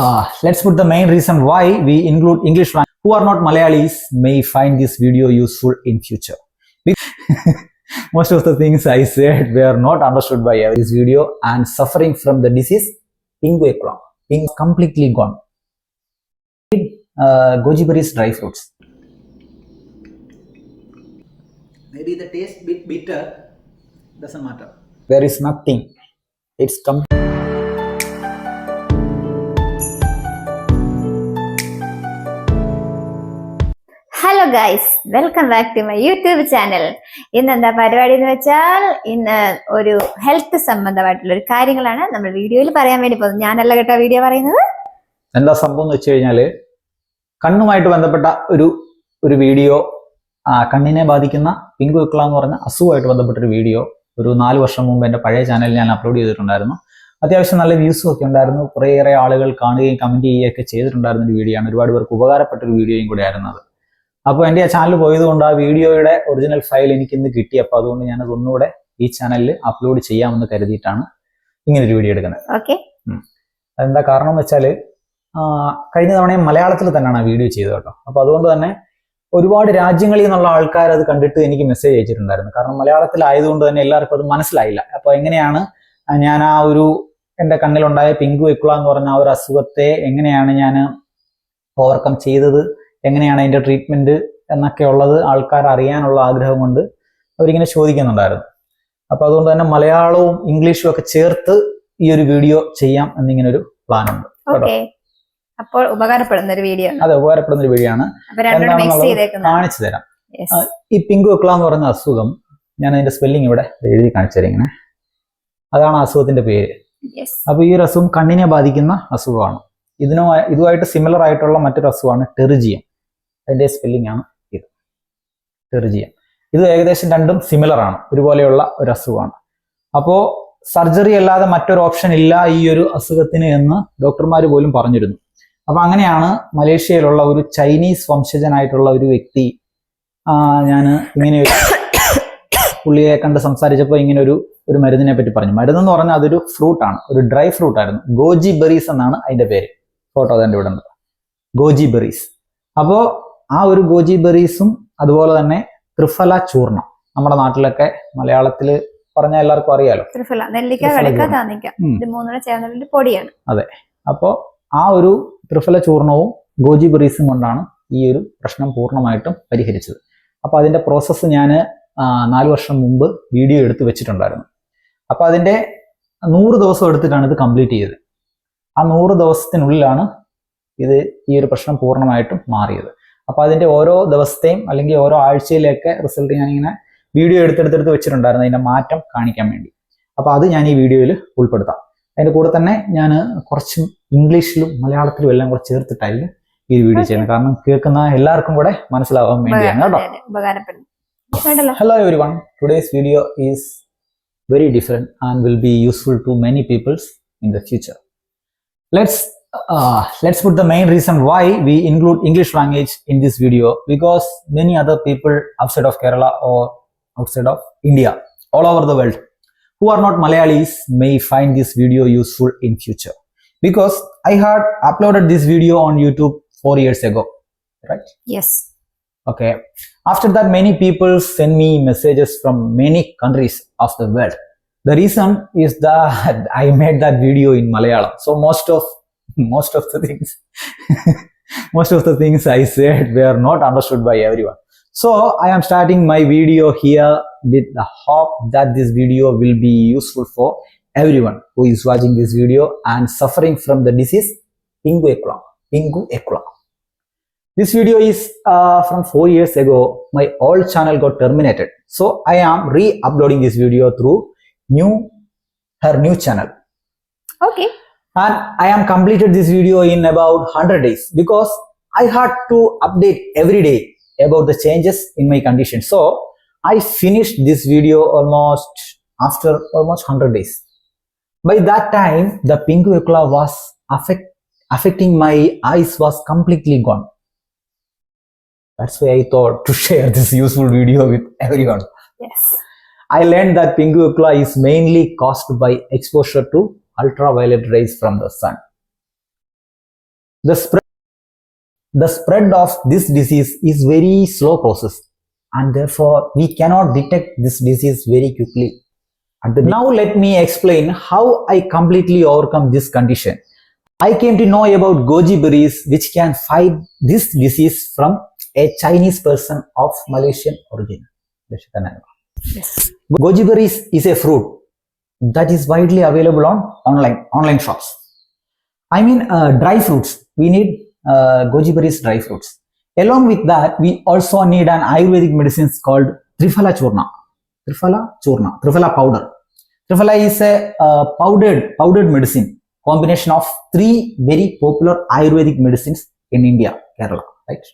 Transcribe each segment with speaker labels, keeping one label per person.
Speaker 1: Let's put the main reason why we include English language who are not Malayalis may find this video useful in future. Most of the things I said were not understood by this video and suffering from the disease pink completely gone. Goji berries dry fruits. Maybe the taste bit bitter, doesn't matter. There is nothing. It's
Speaker 2: hello guys, welcome back to my YouTube channel. ഇന്ന് എന്താ പരിപാടി എന്ന് വെച്ചാൽ, ഇന്ന് ഒരു health സംബന്ധമായിട്ടുള്ള ഒരു കാര്യങ്ങളാണ് നമ്മൾ വീഡിയോയിൽ പറയാൻ വേണ്ടി പോകുന്നത്. ഞാനല്ല കേട്ടോ വീഡിയോ പറയുന്നത്.
Speaker 1: എന്താ സംഭവം എന്ന് വെച്ച് കഴിഞ്ഞാല്, കണ്ണുമായിട്ട് ബന്ധപ്പെട്ട ഒരു വീഡിയോ, കണ്ണിനെ ബാധിക്കുന്ന പിങ്ക് വിക്ല എന്ന് പറഞ്ഞ അസുഖമായിട്ട് ബന്ധപ്പെട്ട ഒരു വീഡിയോ ഒരു 4 വർഷം മുമ്പ് എൻ്റെ പഴയ ചാനലിൽ ഞാൻ അപ്ലോഡ് ചെയ്തിട്ടുണ്ടായിരുന്നു. അത്യാവശ്യം നല്ല വ്യൂസും ഒക്കെ ഉണ്ടായിരുന്നു. കുറേയേറെ ആളുകൾ കാണുകയും കമന്റ് ചെയ്യുകയൊക്കെ ചെയ്തിട്ടുണ്ടായിരുന്ന ഒരു വീഡിയോ ആണ്. ഒരുപാട് പേർക്ക് ഉപകാരപ്പെട്ട ഒരു വീഡിയോയും കൂടെ ആയിരുന്നത്. അപ്പോൾ എൻ്റെ ആ ചാനൽ പോയതുകൊണ്ട് ആ വീഡിയോയുടെ ഒറിജിനൽ ഫയൽ എനിക്ക് ഇന്ന് കിട്ടി. അപ്പോൾ അതുകൊണ്ട് ഞാനത് ഒന്നുകൂടെ ഈ ചാനലിൽ അപ്ലോഡ് ചെയ്യാമെന്ന് കരുതിയിട്ടാണ് ഇങ്ങനെ ഒരു വീഡിയോ എടുക്കുന്നത്.
Speaker 2: ഓക്കെ,
Speaker 1: അതെന്താ കാരണം എന്ന് വെച്ചാൽ, കഴിഞ്ഞ തവണയും മലയാളത്തിൽ തന്നെയാണ് ആ വീഡിയോ ചെയ്തത് കേട്ടോ. അപ്പോൾ അതുകൊണ്ട് തന്നെ ഒരുപാട് രാജ്യങ്ങളിൽ നിന്നുള്ള ആൾക്കാർ അത് കണ്ടിട്ട് എനിക്ക് മെസ്സേജ് അയച്ചിട്ടുണ്ടായിരുന്നു. കാരണം മലയാളത്തിലായതുകൊണ്ട് തന്നെ എല്ലാവർക്കും അത് മനസ്സിലായില്ല. അപ്പോൾ എങ്ങനെയാണ് ഞാൻ ആ എൻ്റെ കണ്ണിലുണ്ടായ പിങ്ക് വിക്ല എന്ന് പറഞ്ഞ ആ ഒരു അസുഖത്തെ എങ്ങനെയാണ് ഞാൻ ഓവർകം ചെയ്തത്, എങ്ങനെയാണ് അതിൻ്റെ ട്രീറ്റ്മെന്റ് എന്നൊക്കെ ഉള്ളത് ആൾക്കാർ അറിയാനുള്ള ആഗ്രഹം കൊണ്ട് അവരിങ്ങനെ ചോദിക്കുന്നുണ്ടായിരുന്നു. അപ്പോൾ അതുകൊണ്ട് തന്നെ മലയാളവും ഇംഗ്ലീഷും ഒക്കെ ചേർത്ത് ഈ ഒരു വീഡിയോ ചെയ്യാം എന്നിങ്ങനെ ഒരു പ്ലാൻ ഉണ്ട്.
Speaker 2: അപ്പോൾ ഉപകാരപ്പെടുന്ന ഒരു വീഡിയോ.
Speaker 1: അതെ, ഉപകാരപ്പെടുന്ന ഒരു വീഡിയോ ആണ്. കാണിച്ചു തരാം. ഈ പിങ്ക് വിക്ല എന്ന് പറയുന്ന അസുഖം, ഞാൻ അതിന്റെ സ്പെല്ലിംഗ് ഇവിടെ എഴുതി കാണിച്ചു തരാം. ഇങ്ങനെ അതാണ് അസുഖത്തിന്റെ പേര്. അപ്പൊ ഈ ഒരു അസുഖം കണ്ണിനെ ബാധിക്കുന്ന അസുഖമാണ്. ഇതുമായിട്ട് സിമിലർ ആയിട്ടുള്ള മറ്റൊരു അസുഖമാണ് ടെറിജിയം. അതിന്റെ സ്പെല്ലിംഗ് ആണ് ഇത്, ടെറിജിയം. ഇത് ഏകദേശം രണ്ടും സിമിലർ ആണ്, ഒരുപോലെയുള്ള ഒരു അസുഖമാണ്. അപ്പോ സർജറി അല്ലാതെ മറ്റൊരു ഓപ്ഷൻ ഇല്ല ഈ ഒരു അസുഖത്തിന് എന്ന് ഡോക്ടർമാർ പോലും പറഞ്ഞിരുന്നു. അപ്പൊ അങ്ങനെയാണ് മലേഷ്യയിലുള്ള ഒരു ചൈനീസ് വംശജനായിട്ടുള്ള ഒരു വ്യക്തി, ഞാൻ ഇങ്ങനെ പുള്ളിയെ കണ്ട് സംസാരിച്ചപ്പോൾ ഇങ്ങനെ ഒരു മരുന്നിനെ പറ്റി പറഞ്ഞു. മരുന്നെന്ന് പറഞ്ഞാൽ അതൊരു ഫ്രൂട്ടാണ്, ഒരു ഡ്രൈ ഫ്രൂട്ട് ആയിരുന്നു. ഗോജി ബെറീസ് എന്നാണ് അതിന്റെ പേര്. ഫോട്ടോ അതിൻ്റെ ഇവിടെ ഉണ്ട്, ഗോജി ബെറീസ്. അപ്പോ ആ ഒരു ഗോജി ബെറീസും അതുപോലെ തന്നെ ത്രിഫല ചൂർണം, നമ്മുടെ നാട്ടിലൊക്കെ മലയാളത്തിൽ പറഞ്ഞാൽ എല്ലാവർക്കും അറിയാലോ,
Speaker 2: പൊടിയാണ്.
Speaker 1: അതെ. അപ്പോ ആ ഒരു ത്രിഫല ചൂർണവും ഗോജി ബെറീസും കൊണ്ടാണ് ഈ ഒരു പ്രശ്നം പൂർണ്ണമായിട്ടും പരിഹരിച്ചത്. അപ്പൊ അതിന്റെ പ്രോസസ്സ് ഞാൻ 4 വർഷം മുമ്പ് വീഡിയോ എടുത്ത് വെച്ചിട്ടുണ്ടായിരുന്നു. അപ്പൊ അതിന്റെ 100 ദിവസം എടുത്തിട്ടാണ് ഇത് കംപ്ലീറ്റ് ചെയ്തത്. ആ 100 ദിവസത്തിനുള്ളിലാണ് ഈ ഒരു പ്രശ്നം പൂർണ്ണമായിട്ടും മാറിയത്. അപ്പൊ അതിന്റെ ഓരോ ദിവസത്തെയും അല്ലെങ്കിൽ ഓരോ ആഴ്ചയിലേക്ക് റിസൾട്ട് ഞാനിങ്ങനെ വീഡിയോ എടുത്തെടുത്ത് വെച്ചിട്ടുണ്ടായിരുന്നു, അതിന്റെ മാറ്റം കാണിക്കാൻ വേണ്ടി. അപ്പൊ അത് ഞാൻ ഈ വീഡിയോയിൽ ഉൾപ്പെടുത്താം. അതിന്റെ കൂടെ തന്നെ ഞാൻ കുറച്ച് ഇംഗ്ലീഷിലും മലയാളത്തിലും എല്ലാം കൂടെ ചേർത്തിട്ടായിരിക്കും ഈ വീഡിയോ ചെയ്യുന്നത്. കാരണം കേൾക്കുന്ന എല്ലാവർക്കും കൂടെ മനസ്സിലാവാൻ വേണ്ടിയാണ് കേട്ടോ. Hello everyone, today's video is very different and will be useful to many people in the future. Let's put the main reason why we include English language in this video, because many other people outside of Kerala or outside of India, all over the world, who are not Malayalis may find this video useful in future. Because I had uploaded this video on YouTube 4 years ago, right?
Speaker 2: Yes.
Speaker 1: Okay. After that, many people send me messages from many countries of the world. The reason is that I made that video in Malayalam. So most of the things I said were not understood by everyone. So I am starting my video here with the hope that this video will be useful for everyone who is watching this video and suffering from the disease pingu ekla. This video is from 4 years ago. My old channel got terminated, so I am re-uploading this video through her new channel.
Speaker 2: Okay.
Speaker 1: And I am completed this video in about 100 days because I had to update every day about the changes in my condition. So I finished this video after almost 100 days. By that time, the pink vicular was affecting my eyes was completely gone. That's why I thought to share this useful video with everyone.
Speaker 2: Yes.
Speaker 1: I learned that pink vicular is mainly caused by exposure to ultraviolet rays from the sun. The spread of this disease is very slow process, and therefore we cannot detect this disease very quickly. Now let me explain how I completely overcome this condition. I came to know about goji berries, which can fight this disease from a Chinese person of Malaysian origin.
Speaker 2: Yes.
Speaker 1: Goji berries is a fruit that is widely available on online shops. I mean dry fruits. We need goji berries dry fruits. Along with that, we also need an Ayurvedic medicine called Triphala Churna. Triphala powder. Triphala is a powdered medicine, combination of 3 very popular Ayurvedic medicines in India, Kerala, right?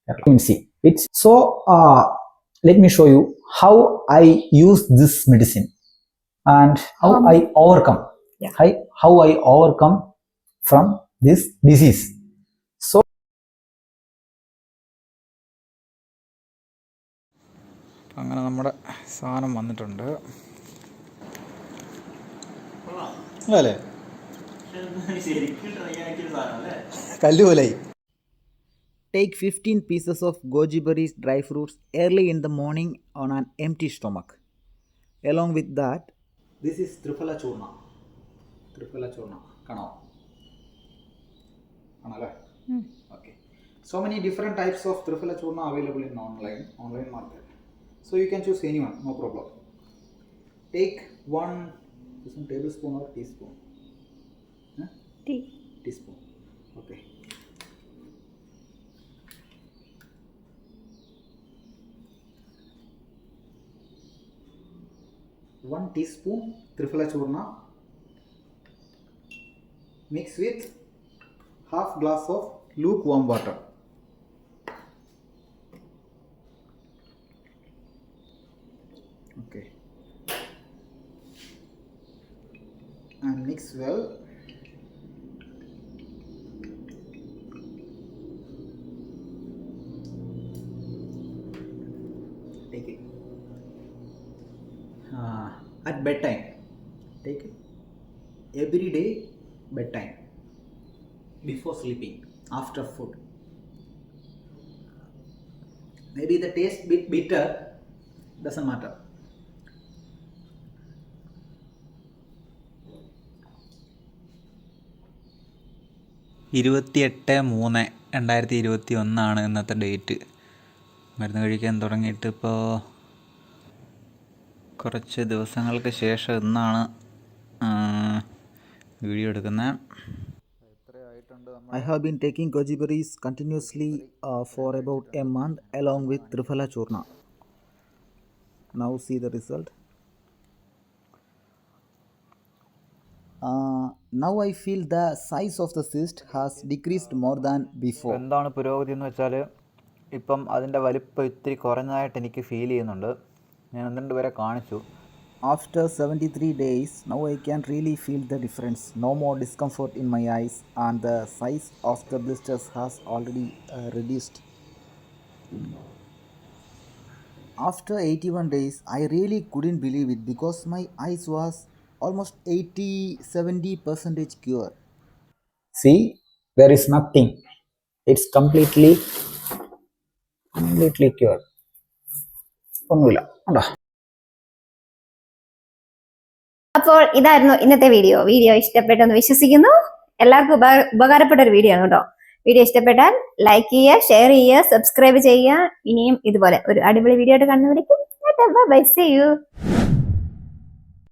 Speaker 1: You can see it's so. Let me show you how I use this medicine and how I overcome.
Speaker 2: Yeah.
Speaker 1: How I overcome from this disease. So
Speaker 3: അങ്ങനെ നമ്മുടെ സാധനം വന്നിട്ടുണ്ട് അല്ലേ കല്ലുപോലായി. Take 15 pieces of goji berries dry fruits early in the morning on an empty stomach. Along with that,
Speaker 1: this is Triphala Churna. Kanal. Okay. So many different types of Triphala Churna available in online market. So you can choose anyone, no problem. Take 1 tablespoon or teaspoon. Teaspoon. Okay. One teaspoon Triphala Churna mix with half glass of lukewarm water. Okay. And mix well. Take it. At bedtime. Take it. Every day, bedtime. Before sleeping. After food. Maybe the taste bit bitter. Doesn't matter.
Speaker 3: ഇരുപത്തിയെട്ട് 3/2021 ഇന്നത്തെ date. മരുന്ന് കഴിക്കാൻ തുടങ്ങിയിട്ട് ഇപ്പോൾ കുറച്ച് ദിവസങ്ങൾക്ക് ശേഷം ഇന്നാണ് വീഡിയോ എടുക്കുന്നത്. I have been taking goji berries continuously for about a month along with Triphala Churna. Now see the result. Now I feel the size of the cyst has decreased more than before. എന്താണ് പുരോഗതി എന്ന് വെച്ചാൽ ഇപ്പം അതിൻ്റെ വലിപ്പം ഇത്തിരി കുറഞ്ഞതായിട്ട് എനിക്ക് feel ചെയ്യുന്നുണ്ട്. ഞാൻ 1-2 പേരെ കാണിച്ചു. After 73 days, now I can really feel the difference. No more discomfort in my eyes and the size of the blisters has already reduced. After 81 days, I really couldn't believe it because my eyes was almost 80-70% cure.
Speaker 1: See, there is nothing. It's completely cured. ഒന്നുമില്ല.
Speaker 2: അപ്പോൾ ഇതായിരുന്നു ഇന്നത്തെ video ഇഷ്ടപ്പെട്ടെന്ന് വിശ്വസിക്കുന്നു. എല്ലാവർക്കും ഉപകാരപ്പെട്ട ഒരു video ആണ് കേട്ടോ. വീഡിയോ ഇഷ്ടപ്പെട്ടാൽ ലൈക്ക് ചെയ്യുക, ഷെയർ ചെയ്യുക, സബ്സ്ക്രൈബ് ചെയ്യുക. ഇനിയും ഇതുപോലെ ഒരു അടിപൊളി വീഡിയോ ആയിട്ട് കാണുന്നവരേക്കും ബൈ, സീ യു.